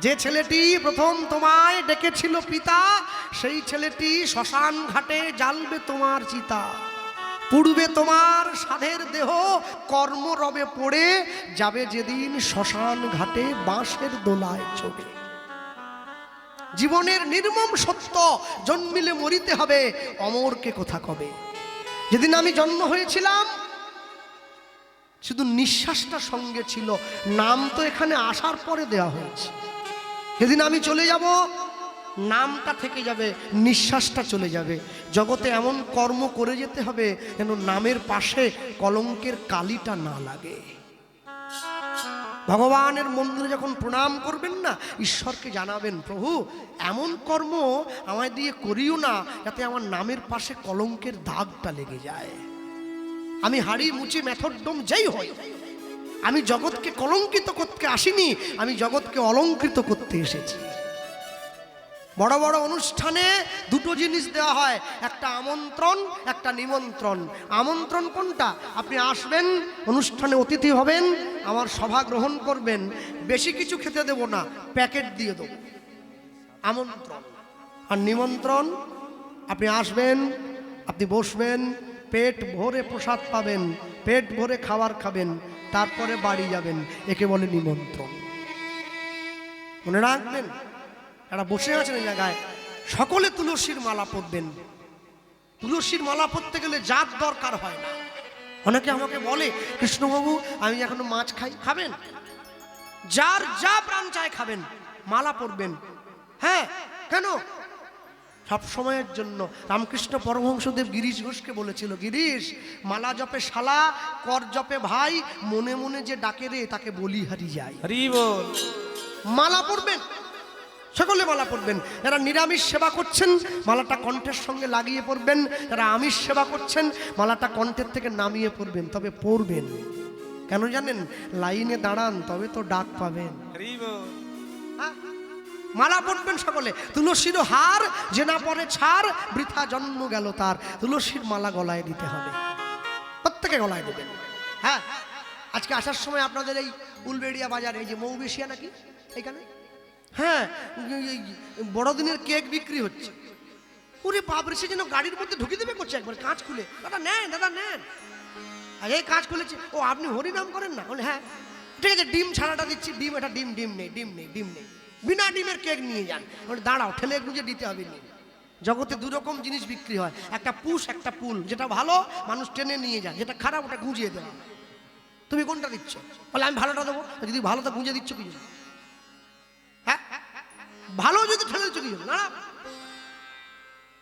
যে ছেলেটি প্রথম তোমায় ডেকেছিল পিতা, সেই ছেলেটি শ্মশান ঘাটে জ্বালবে তোমার চিতা। পুড়বে তোমার সাধের দেহ, কর্ম রবে পড়ে যাবে যেদিন শ্মশান ঘাটে বাঁশের দোলায় চড়ে। জীবনের নির্মম সত্য, জন্মিলে মরিতে হবে, অমরকে কথা কবে। যেদিন আমি জন্ম হয়েছিলাম শুধু নিঃশ্বাসটা সঙ্গে ছিল, নাম তো এখানে আসার পরে দেওয়া হয়েছে। যেদিন আমি চলে যাব নামটা থেকে যাবে, নিঃশ্বাসটা চলে যাবে। জগতে এমন কর্ম করে যেতে হবে যেন নামের পাশে কলঙ্কের কালিটা না লাগে। ভগবানের মন্দিরে যখন প্রণাম করবেন না, ঈশ্বরকে জানাবেন, প্রভু এমন কর্ম আমায় দিয়ে করিও না যাতে আমার নামের পাশে কলঙ্কের দাগটা লেগে যায়। আমি হাড়ি মুচি মেথডম যেই হই, আমি জগৎকে কলঙ্কিত করতে আসিনি, আমি জগৎকে অলঙ্কৃত করতে এসেছি। বড় বড় অনুষ্ঠানে দুটো জিনিস দেওয়া হয়, একটা আমন্ত্রণ, একটা নিমন্ত্রণ। আমন্ত্রণ কোনটা? আপনি আসবেন, অনুষ্ঠানে অতিথি হবেন, আমার সভা গ্রহণ করবেন, বেশি কিছু খেতে দেব না, প্যাকেট দিয়ে দেব, আমন্ত্রণ। আর নিমন্ত্রণ, আপনি আসবেন, আপনি বসবেন, পেট ভরে প্রসাদ পাবেন, পেট ভরে খাবার খাবেন, তারপরে বাড়ি যাবেন, একে বলে নিমন্ত্রণ। মনে রাখবেন, যারা বসে আছেন এই জায়গায় সকলে তুলসীর মালা পরবেন। তুলসীর মালা পরতে গেলে জাত দরকার হয় না। অনেকে আমাকে বলে, কৃষ্ণবাবু আমি এখনো মাছ খাই, খাবেন, যার যা প্রাণ চায় খাবেন, মালা পরবেন। হ্যাঁ, কেন? সব সময়ের জন্য। রামকৃষ্ণ পরমহংসদেব গিরিশ ঘোষকে বলেছিল, গিরিশ মালা জপে শালা, কর জপে ভাই, মনে মনে যে ডাকে রে তাকে বলি হারি যায়। হরি বল। মালা পরবেন, সকলে মালা পরবেন। যারা নিরামিষ সেবা করছেন মালাটা কণ্ঠের সঙ্গে লাগিয়ে পড়বেন, যারা আমিষ সেবা করছেন মালাটা কণ্ঠের থেকে নামিয়ে পড়বেন, তবে পড়বেন। কেন জানেন? লাইনে দাঁড়ান তবে তো ডাক পাবেন। হরি বল। মালা পড়বেন সকলে। তুলসীর হার যে না পরে ছাড়, বৃথা জন্ম গেল তার। তুলসীর মালা গলায় দিতে হবে, প্রত্যেকে গলায় দেবেন। হ্যাঁ, আজকে আসার সময় আপনাদের এই উলবেড়িয়া বাজারে এই যে মৌবেশিয়া নাকি এখানে, হ্যাঁ বড়দিনের কেক বিক্রি হচ্ছে। ওরে বাপরে, সে যেন গাড়ির মধ্যে ঢুকে দেবে করছে, একবার কাঁচ খুলে, দাদা নেন, দাদা নেন। আর এই কাঁচ খুলেছে, ও আপনি হরিনাম করেন না? বলে হ্যাঁ ঠিক আছে, ডিম ছাড়াটা দিচ্ছি। ডিম, এটা ডিম, ডিম নেই, ডিম নেই, ডিম নেই, বিনা ডিমের কেক নিয়ে যান। বলে দাঁড়াও, ঠেলে গুঁজে দিতে হবে। জগতে দুরকম জিনিস বিক্রি হয়, একটা পুশ, একটা পুল। যেটা ভালো মানুষ টেনে নিয়ে যায়, যেটা খারাপ ওটা গুঁজিয়ে দেওয়া। তুমি কোনটা দিচ্ছ? বলে আমি ভালোটা দেবো। যদি ভালোটা গুঁজে দিচ্ছ কি জন্য? হ্যাঁ, ভালো যদি ঠেলে দিচ্ছ কি জন্য? না,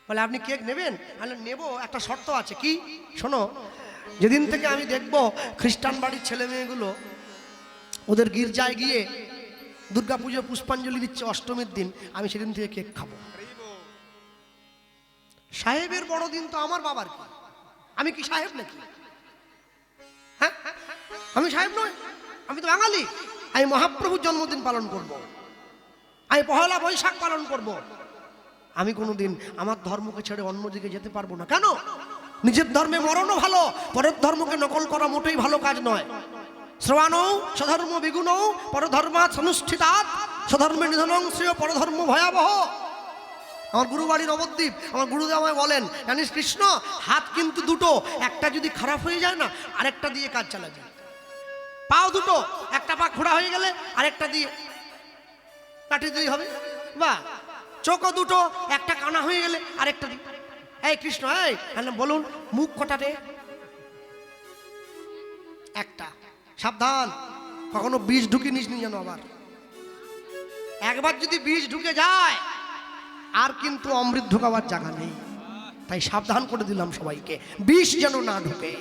বলে আপনি কেক নেবেন? আমি নেব, একটা শর্ত আছে। কি? শোনো, যেদিন থেকে আমি দেখবো খ্রিস্টান বাড়ির ছেলে মেয়েগুলো ওদের গির্জায় গিয়ে দুর্গা পুজো পুষ্পাঞ্জলি দিচ্ছে অষ্টমীর দিন, আমি সেদিন থেকে কেক খাবো। সাহেবের বড়দিন তো আমার বাবার, কি আমি কি সাহেব নাকি? হ্যাঁ, আমি সাহেব নয়, আমি তো বাঙালি। আমি মহাপ্রভুর জন্মদিন পালন করব, আমি পহেলা বৈশাখ পালন করব। আমি কোনোদিন আমার ধর্মকে ছেড়ে অন্যদিকে যেতে পারবো না। কেন? নিজের ধর্মে মরণও ভালো, পরের ধর্মকে নকল করা মোটেই ভালো কাজ নয়। শ্রবাণৌ স্বধর্ম বিগুণৌ পরধর্মাৎ অনুষ্ঠিতাৎ স্বধর্মে নিধনং শ্রেয় পরধর্ম ভয়াবহ। আমার গুরুবাড়ি নবদ্বীপ, আমার গুরুদেব আমায় বলেন, জানিস কৃষ্ণ, হাত কিন্তু দুটো, একটা যদি খারাপ হয়ে যায় না আরেকটা দিয়ে কাজ চালা যায়। পাও দুটো, একটা পা খোঁড়া হয়ে গেলে আরেকটা দিয়ে কাটি দিলেই হবে। বা চোখও দুটো, একটা কানা হয়ে গেলে আরেকটা দিয়ে। এই কৃষ্ণ, এই বলুন মুখ কটাতে? একটা। সাবধান, কখনো বীজ ঢুকে নিস নি যেন। আবার একবার যদি বীজ ঢুকে যায় আর কিন্তু অমৃত ঢোকাবার জায়গা নেই। তাই সাবধান করে দিলাম সবাইকে, বিষ যেন না ঢুকে।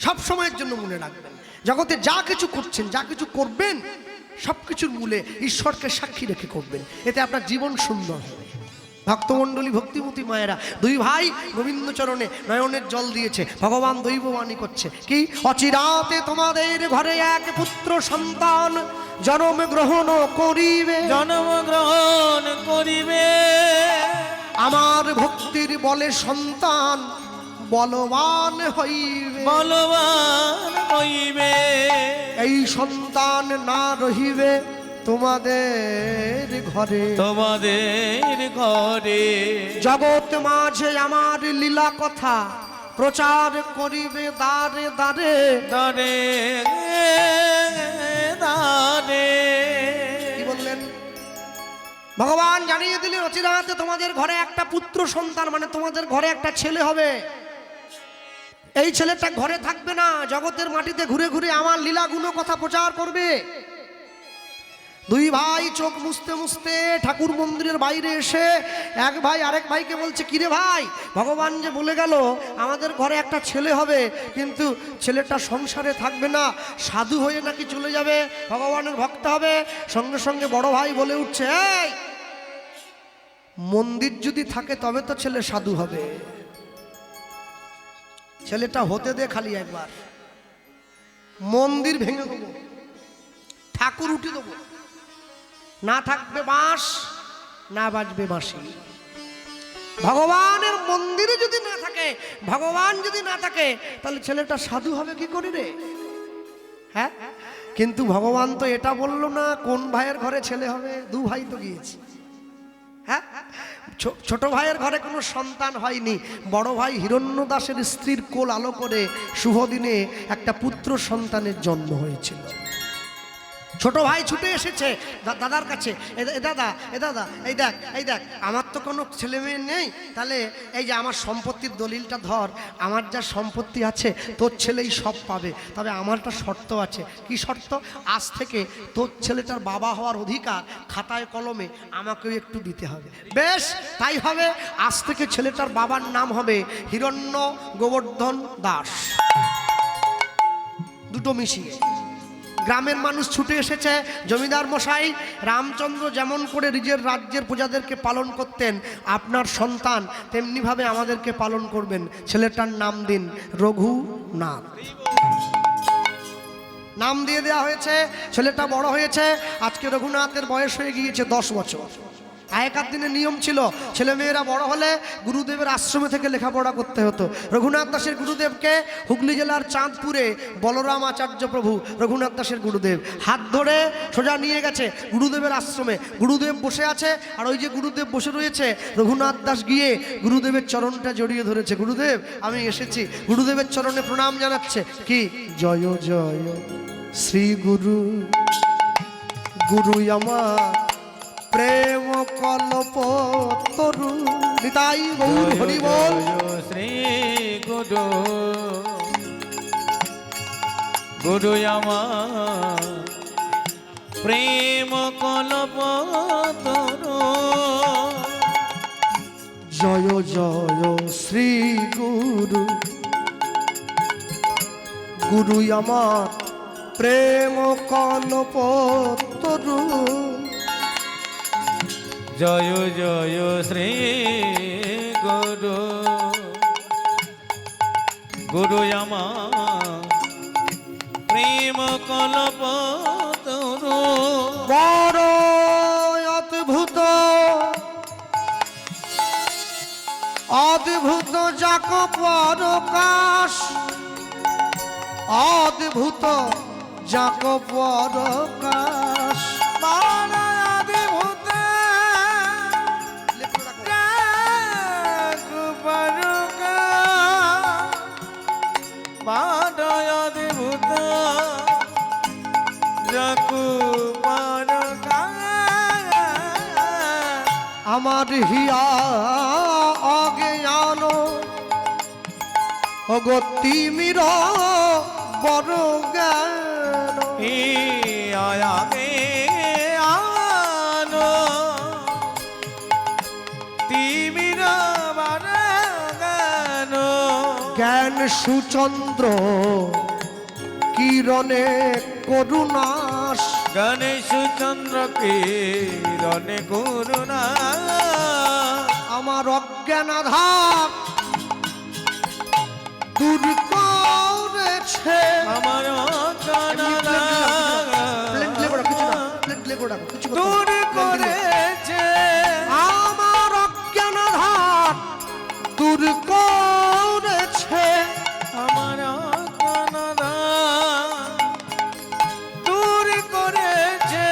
সব সময়ের জন্য মনে রাখবেন, জগতে যা কিছু করছেন, যা কিছু করবেন, সবকিছুর মূলে ঈশ্বরকে সাক্ষী রেখে করবেন, এতে আপনার জীবন সুন্দর হবে। ভক্তমণ্ডলী, ভক্তিমতী মায়েরা, দুই ভাই গোবিন্দ চরণে নয়নের জল দিয়েছে। ভগবান দৈববাণী করছে কি? অচিরাতে তোমাদের ঘরে এক পুত্র সন্তান জন্ম গ্রহণ করিবে, জন্ম গ্রহণ করিবে। আমার ভক্তির বলে সন্তান বলবান হইবে, বলবান হইবে। এই সন্তান না রহিবে তোমাদের ঘরে তোমাদের ঘরে জগৎ মাঝে আমার লীলা কথা প্রচার করিবে দ্বারে দ্বারে দারে দারে। কি বললেন? ভগবান জানিয়ে দিলেন অচিরাতে তোমাদের ঘরে একটা পুত্র সন্তান, মানে তোমাদের ঘরে একটা ছেলে হবে। এই ছেলেটা ঘরে থাকবে না, জগতের মাটিতে ঘুরে ঘুরে আমার লীলা গুণ কথা প্রচার করবে। দুই ভাই চোখ মুছতে মুছতে ঠাকুর মন্দিরের বাইরে এসে এক ভাই আরেক ভাইকে বলছে, কিরে ভাই, ভগবান যে বলে গেল আমাদের ঘরে একটা ছেলে হবে, কিন্তু ছেলেটা সংসারে থাকবে না, সাধু হয়ে নাকি চলে যাবে, ভগবানের ভক্ত হবে। সঙ্গে সঙ্গে বড় ভাই বলে উঠছে, এই মন্দির যদি থাকে তবে তো ছেলে সাধু হবে, ছেলেটা হতে দে খালি একবার, মন্দির ভেঙে দেবো, ঠাকুর উঠে দেবো, না থাকবে বাঁশ না বাজবে বাঁশি। ভগবানের মন্দিরে যদি না থাকে, ভগবান যদি না থাকে, তাহলে ছেলেটা সাধু হবে কি করে রে? হ্যাঁ, কিন্তু ভগবান তো এটা বলল না কোন ভাইয়ের ঘরে ছেলে হবে। দু ভাই তো গিয়েছে, হ্যাঁ, ছোট ভাইয়ের ঘরে কোনো সন্তান হয়নি, বড় ভাই হিরণ্য দাসের স্ত্রীর কোল আলো করে শুভ দিনে একটা পুত্র সন্তানের জন্ম হয়েছিল। ছোট ভাই ছুটে এসেছে দাদার কাছে, এ দাদা এই দেখ আমার তো কোনো ছেলে মেয়ে নেই, তাহলে এই যে আমার সম্পত্তির দলিলটা ধর, আমার যা সম্পত্তি আছে তোর ছেলেই সব পাবে, তবে আমার একটা শর্ত আছে। কি শর্ত? আজ থেকে তোর ছেলেটার বাবা হওয়ার অধিকার খাতায় কলমে আমাকেও একটু দিতে হবে। বেশ, তাই হবে। আজ থেকে ছেলেটার বাবার নাম হবে হিরণ্য গোবর্ধন দাস, দুটো মিশিয়ে। গ্রামের মানুষ ছুটে এসেছে। জমিদার মশাই, রামচন্দ্র যেমন করে নিজের রাজ্যের প্রজাদেরকে পালন করতেন, আপনার সন্তান তেমনিভাবে আমাদেরকে পালন করবেন। ছেলেটার নাম দিন রঘুনাথ। নাম দিয়ে দেওয়া হয়েছে। ছেলেটা বড় হয়েছে। আজকে রঘুনাথের বয়স হয়ে গিয়েছে 10 বছর। আগেকার দিনে নিয়ম ছিল, ছেলেমেয়েরা বড় হলে গুরুদেবের আশ্রমে থেকে লেখাপড়া করতে হতো। রঘুনাথ দাসের গুরুদেবকে হুগলি জেলার চাঁদপুরে বলরাম আচার্য প্রভু রঘুনাথ দাসের গুরুদেব হাত ধরে সোজা নিয়ে গেছে গুরুদেবের আশ্রমে। গুরুদেব বসে আছে, আর ওই যে গুরুদেব বসে রয়েছে, রঘুনাথ দাস গিয়ে গুরুদেবের চরণটা জড়িয়ে ধরেছে। গুরুদেব, আমি এসেছি। গুরুদেবের চরণে প্রণাম জানাচ্ছে। কি? জয় জয় শ্রী গুরু, গুরু আমার প্রেম কল্প তরু। নিতাই গৌর হরি বল। শ্রী গুরু, গুরু আমার প্রেম কল্প তরু। জয় জয় শ্রী গুরু, গুরু আমার প্রেম কল্প তরু। জয় জয় শ্রী গুরু, গুরু আমার প্রেম কল্প তরু। বড় অদ্ভুত অদ্ভুত যাক পরকাশ, অদ্ভুত যাক পরকাশ। আমার হিয়া অজ্ঞান অগতি মির বড় জ্ঞান। আগে আনো তিমির বাগান। জ্ঞান সুচন্দ্র কিরণে করুণাস। গণেশ চন্দ্র কিরণে করুণা। আমার অজ্ঞান আধার দূর করেছে। আমার দূর করেছে। আমার অজ্ঞান আধার দূর করেছে। আমার দূর করেছে।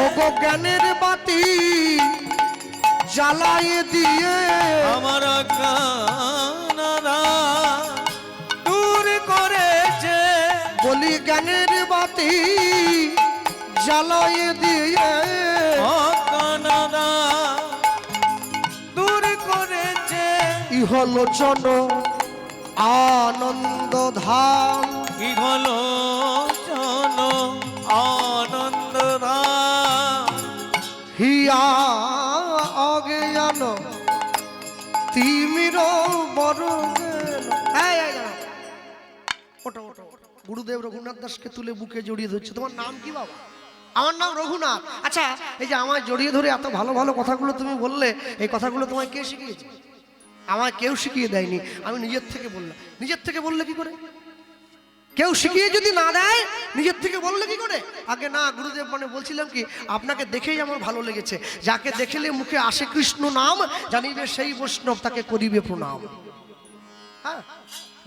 ওগো গো জ্ঞানের বাতি জ্বালায়ে দিয়ে আমার কানারা দূর করেছে, বলি জ্ঞানের বাতি জ্বালায়ে দিয়ে কানারা দূর করেছে, ইহলোচন আনন্দ ধাম কি হলো জন আনন্দ হিয়া অজ্ঞান তিমির বড় ওটা ওটা গুরুদেব রঘুনাথ দাসকে তুলে বুকে জড়িয়ে ধরছে। তোমার নাম কি বাবা? আমার নাম রঘুনাথ। আচ্ছা, এই যে আমায় জড়িয়ে ধরে এত ভালো ভালো কথাগুলো তুমি বললে, এই কথাগুলো তোমায় কে শিখিয়েছে? আমায় কেউ শিখিয়ে দেয়নি, আমি নিজের থেকে বললাম। নিজের থেকে বললে কি করে? কেউ শিখিয়ে যদি না দেয় নিজের থেকে বললে কি করে? আগে না গুরুদেব, মানে বলছিলাম কি, আপনাকে দেখেই আমার ভালো লেগেছে। যাকে দেখলে মুখে আসে কৃষ্ণ নাম, জানিবে সেই বৈষ্ণব, তাকে করিবে প্রণাম। হ্যাঁ,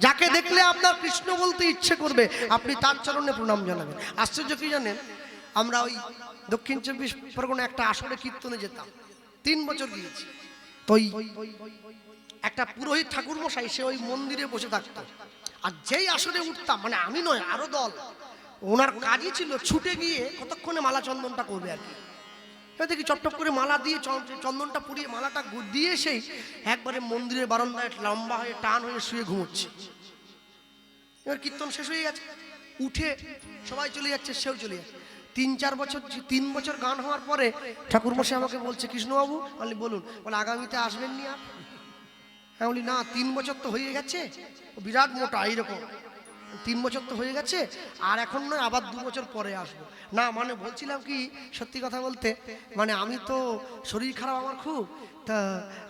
যাকে দেখলে আপনার কৃষ্ণ বলতে ইচ্ছে করবে, আপনি তার চরণে প্রণাম জানাবেন। আশ্চর্য কি জানেন, আমরা ওই দক্ষিণ 24 পরগনা একটা আসরে কীর্তনে যেতাম, 3 বছর গিয়েছি। তো একটা পুরোহিত ঠাকুর মশাই, সে ওই মন্দিরে বসে থাকতো। আর যেই আসরে উঠতাম, মানে আমি নয়, আরো দল, ওনার কাজই ছিল ছুটে গিয়ে কতক্ষণে মালা চন্দনটা করবে আর কি। দেখি চটটপ করে মালা দিয়ে চন্দনটা পুড়িয়ে মালাটা দিয়ে সেই একবারে মন্দিরের বারান্দায় লম্বা হয়ে টান হয়ে শুয়ে ঘুমোচ্ছে। এবার কীর্তন শেষ হয়ে গেছে, উঠে সবাই চলে যাচ্ছে, সেও চলে যাচ্ছে। 3 বছর গান হওয়ার পরে ঠাকুরমশাই আমাকে বলছে, কৃষ্ণবাবু, বলি বলুন। বলে আগামীতে আসবেন নি আর? হ্যাঁ, বলি না, 3 বছর তো হয়ে গেছে। বিরাট মোটা এইরকম, 3 বছর তো হয়ে গেছে, আর এখন নয়, আবার 2 বছর পরে আসবো। না মানে বলছিলাম কি, সত্যি কথা বলতে, মানে আমি তো শরীর খারাপ আমার খুব, তা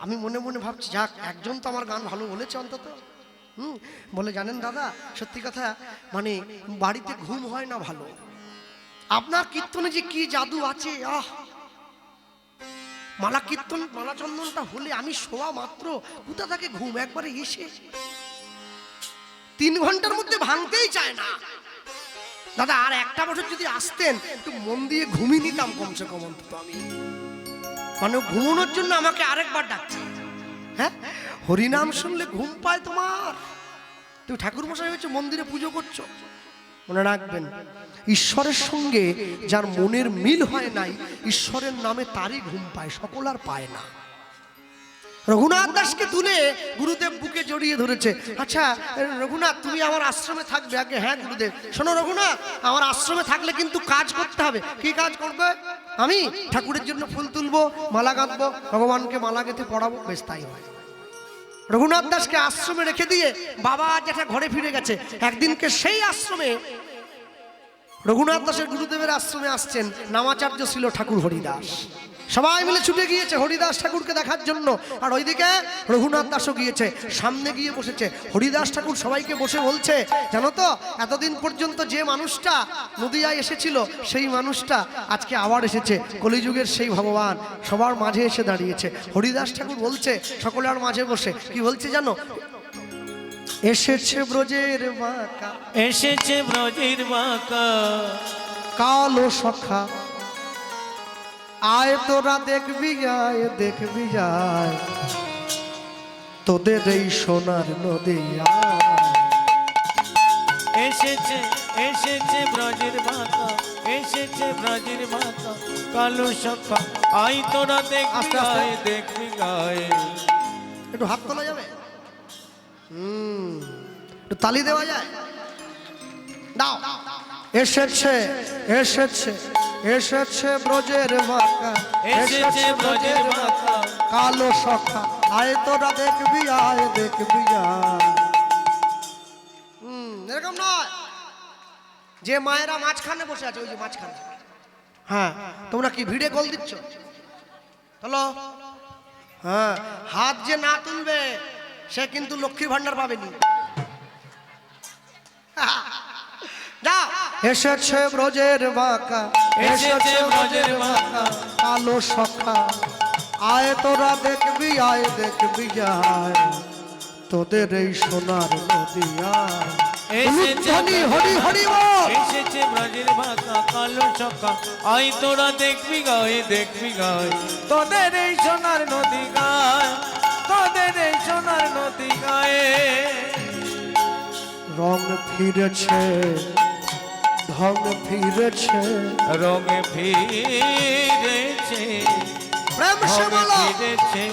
আমি মনে মনে ভাবছি, যাক একজন তো আমার গান ভালো বলেছে অন্তত। বলে জানেন দাদা, সত্যি কথা, মানে বাড়িতে ঘুম হয় না ভালো। আপনার কীর্তনে যে কি জাদু আছে, আহ, মালা কীর্তন মালা চন্দনটা হলে আমি শোয়া মাত্র কোথা থেকে ঘুম একবারে এসে 3 ঘন্টার মধ্যে ভাঙতেই চায় না। দাদা আর একটা বছর যদি আসতেন, একটু মন দিয়ে ঘুমিয়ে নিতাম কমসে কম অন্তত আমি। মানে ঘুমানোর জন্য আমাকে আরেকবার ডাকছে। হ্যাঁ, হরিনাম শুনলে ঘুম পায় তোমার? তুমি ঠাকুর মশাই হচ্ছে মন্দিরে পুজো করছো, মনে রাখবেন, ঈশ্বরের সঙ্গে যার মনের মিল হয় নাই, ঈশ্বরের নামে তারই ঘুম পায়, সকল আর পায় না। রঘুনাথ দাসকে তুলে গুরুদেব বুকে জড়িয়ে ধরেছে। আচ্ছা রঘুনাথ, তুমি আমার আশ্রমে থাকবে? আগে হ্যাঁ গুরুদেব। শোনো রঘুনাথ, আমার আশ্রমে থাকলে কিন্তু কাজ করতে হবে। কি কাজ করবে? আমি ঠাকুরের জন্য ফুল তুলবো, মালা গাঁথবো, ভগবানকে মালা গেঁথে পড়াবো। বেশ তাই হয়। রঘুনাথ দাসকে আশ্রমে রেখে দিয়ে বাবা যেটা ঘরে ফিরে গেছে। একদিনকে সেই আশ্রমে, রঘুনাথ দাসের গুরুদেবের আশ্রমে আসছেন নামাচার্য ছিল ঠাকুর হরিদাস। সবাই মিলে ছুটে গিয়েছে হরিদাস ঠাকুরকে দেখার জন্য। আর ওইদিকে রঘুনাথ দাসও গিয়েছে, সামনে গিয়ে বসেছে। হরিদাস ঠাকুর সবাইকে বসে বলছে, জানো তো, এতদিন পর্যন্ত যে মানুষটা নদিয়ায় এসেছিল, সেই মানুষটা আজকে আবার এসেছে। কলিযুগের সেই ভগবান সবার মাঝে এসে দাঁড়িয়েছে। হরিদাস ঠাকুর বলছে সকলের মাঝে বসে, কি বলছে জানো? এসেছে ব্রজের বাঁকা, এসেছে ব্রজের বাঁকা কালো সখা, আয় তোরা দেখবি, আয় দেখবি, আয় তোদের এই সোনার নদী। এসেছে এসেছে ব্রজের বাঁকা, এসেছে ব্রজের বাঁকা কালো সখা, আই তোরা দেখবি, আস্তে আস্তে। আয় দেখবি, আয়। একটু হাত তোলা যাবে? একটু তালি দেওয়া যায়? দাও। এসেছে এসেছে এসেছে ব্রজের বাঁকা, এসেছে ব্রজের বাঁকা কালো সখা, আয় তোরা দেখবি, আয় দেখবি, আয়। এরকম নয় যে মায়েরা মাঝখানে বসে আছে, ওই যে মাঝখানে। হ্যাঁ, তোমরা কি ভিড়ে গোল দিচ্ছ? চলো। হ্যাঁ, হাত যে না তুলবে সে কিন্তু লক্ষ্মীর ভান্ডার পাবেনি। যাও। এসেছে ব্রজের বাঁকা, এসেছে ব্রজের বাঁকা কালো সখা, আয় তোরা দেখবি, আয় দেখবি, আয় তোদের এই সোনার নদী, আয়। এসেছে উলুধ্বনি হরি হরি বল। এসেছে ব্রজের বাঁকা কালো সখা আই তোরা দেখবি গায়ে দেখবি গায়ে তোদের এই সোনার নদী গায়ে তোদের এই সোনার নদী গায়ে রং ফিরেছে ঢং ফিরেছে রঙে ফিরেছে প্রেম সে বলো ফিরেছে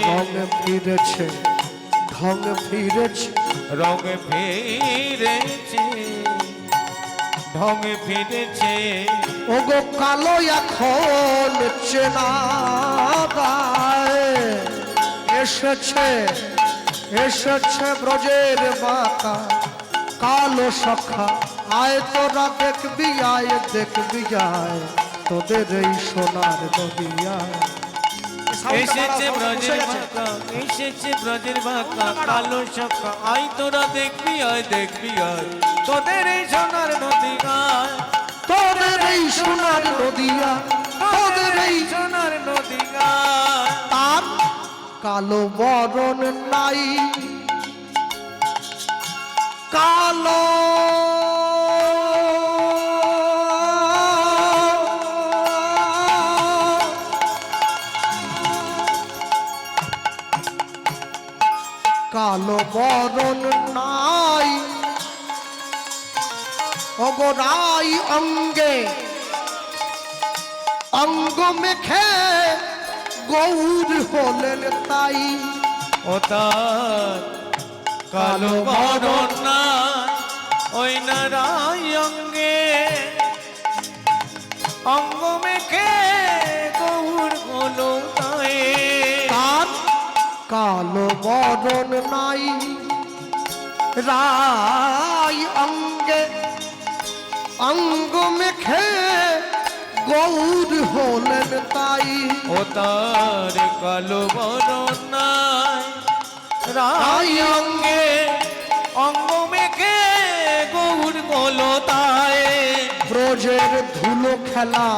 রং ফিরেছে ঢং ফিরেছে রঙে ফিরেছে ঢঙে ফিরেছে ওগো কালো এখন চেনা গায় এসেছে এসেছে ব্রজের বাঁকা কালো সখা আয় তোরা দেখবি আয় দেখবি আয় তোদের এই সোনার নদিয়া এসেছে ব্রজের বাঁকা এসেছে ব্রজের বাঁকা কালো সখা আই তোরা দেখবি আয় দেখবি আয় তোদের এই সোনার নদী গায় তোদের এই সোনার নদিয়া তোদের এই সোনার নদী গায় তার কালো বরণ নাই কালো কালো বরণ নাই অগরাই অঙ্গে অঙ্গ মেখে গৌর হলেন তাই ও তার কালো বরণ না ওই নারাই অঙ্গে অঙ্গ মেখে গৌর হলো তাই তার কালো বরণ নাই রাই অঙ্গে অঙ্গ মেখে গৌর হলেন তাই ও তার কালো বরণ নাই রাই অঙ্গে অঙ্গ মেখে গৌর হলো তাই ব্রজের ধুলো খেলা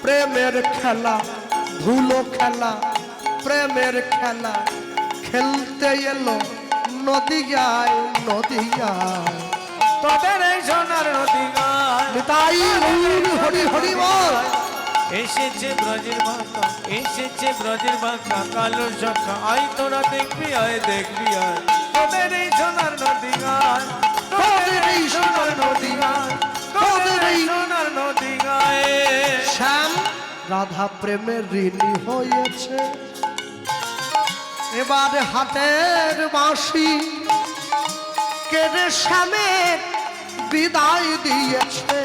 প্রেমের খেলা ধুলো খেলা প্রেমের খেলা খেলতে এলো নদী যায় নদী যায় তোদের এই সোনার নদী গায় তাই হরি হরি বল এসেছে ব্রজের বাঁকা এসেছে ব্রজের বাঁকা কালো সখা আই তোরা দেখবি আয় দেখবি আয় তোদের এই সোনার নদী গায় তোদের এই সোনার নদী গায় তোদের এই সোনার নদী গায়ে শ্যাম রাধা প্রেমের ঋণী হয়েছে এবার হাতের বাঁশি কেড়ে শ্যামের বিদায় দিয়েছে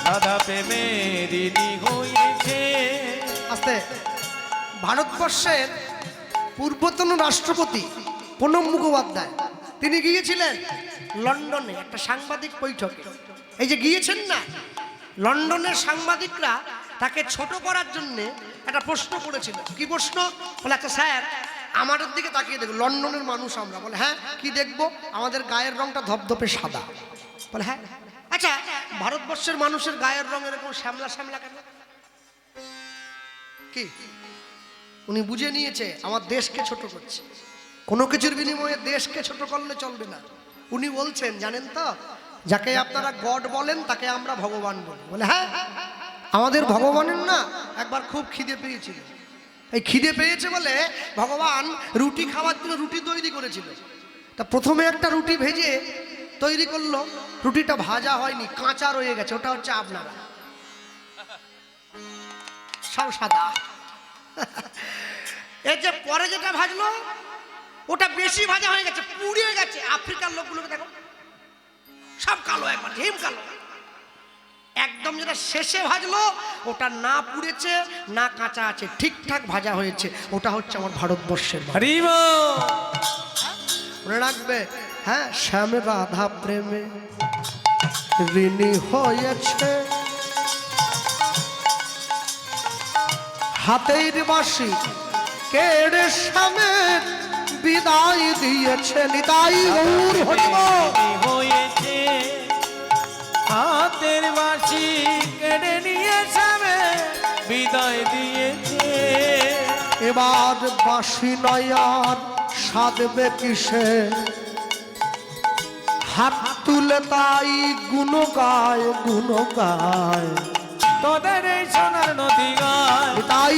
রাধা প্রেমের ঋণী হয়েছে আস্তে ভারতবর্ষের পূর্বতন রাষ্ট্রপতি প্রণব মুখোপাধ্যায় তিনি গিয়েছিলেন লন্ডনে একটা সাংবাদিক বৈঠকে এই যে গিয়েছেন না লন্ডনের সাংবাদিকরা তাকে ছোট করার জন্য একটা প্রশ্ন করেছিল কি প্রশ্ন বলে আচ্ছা স্যার আমাদের দিকে তাকিয়ে দেখো লন্ডনের মানুষ আমরা বলে হ্যাঁ কি দেখবো আমাদের গায়ের রংটা ধপধপে সাদা বলে হ্যাঁ আচ্ছা ভারতবর্ষের মানুষের গায়ের রং এরকম শ্যামলা শ্যামলা কেন কি উনি বুঝে নিয়েছে আমার দেশকে ছোট করছে কোনো কিছুর বিনিময়ে দেশকে ছোট করলে চলবে না উনি বলছেন জানেন তো যাকে আপনারা গড বলেন তাকে আমরা ভগবান বলি বলে হ্যাঁ আমাদের ভগবানের না একবার খুব খিদে পেয়েছিল এই খিদে পেয়েছে বলে ভগবান রুটি খাওয়ার জন্য রুটি তৈরি করেছিল তা প্রথমে একটা রুটি ভেজে তৈরি করলো রুটিটা ভাজা হয়নি কাঁচা রয়ে গেছে ওটা হচ্ছে আপনারা সব সাদা এই যে পরে যেটা ভাজলো ওটা বেশি ভাজা হয়ে গেছে পুড়িয়ে গেছে আফ্রিকার লোকগুলোকে দেখো সব কালো একবার হিম কালো একদম যেটা শেষে ভাজলো ওটা না পুড়েছে না কাঁচা আছে ঠিকঠাক ভাজা হয়েছে ওটা হচ্ছে আমার ভারতবর্ষের হরিব মনে রাখবে হ্যাঁ শ্যাম রাধা প্রেমে ঋণী হয়েছে হাতের বাঁশি কেড়ে শ্যামের বিদায় দিয়েছে নিতাই গৌর হরি বল। হয়েছে হাতের বাঁশি কেড়ে নিয়ে যাবে বিদায় দিয়েছে এবার বাঁশি নয় আর সাধবে কিসে হাত তুলে তাই গুণ গায় গুণ গায় তোদের এই সোনার নদী গায় তাই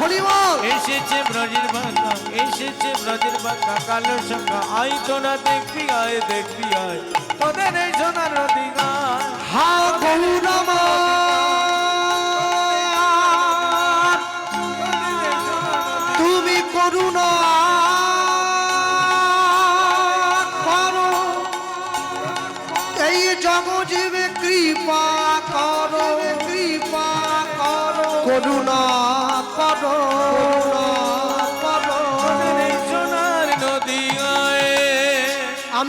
হরিবল এসেছে ব্রজের বাঁকা এসেছে ব্রজের বাঁকা কালো সখা আই তোরা দেখবি আয় দেখবি আয় তোদের এই সোনার নদী গায় হা গৌরমা তুমি করুণা করো এই জগজীবে কৃপা করো কৃপা করো করুণা করো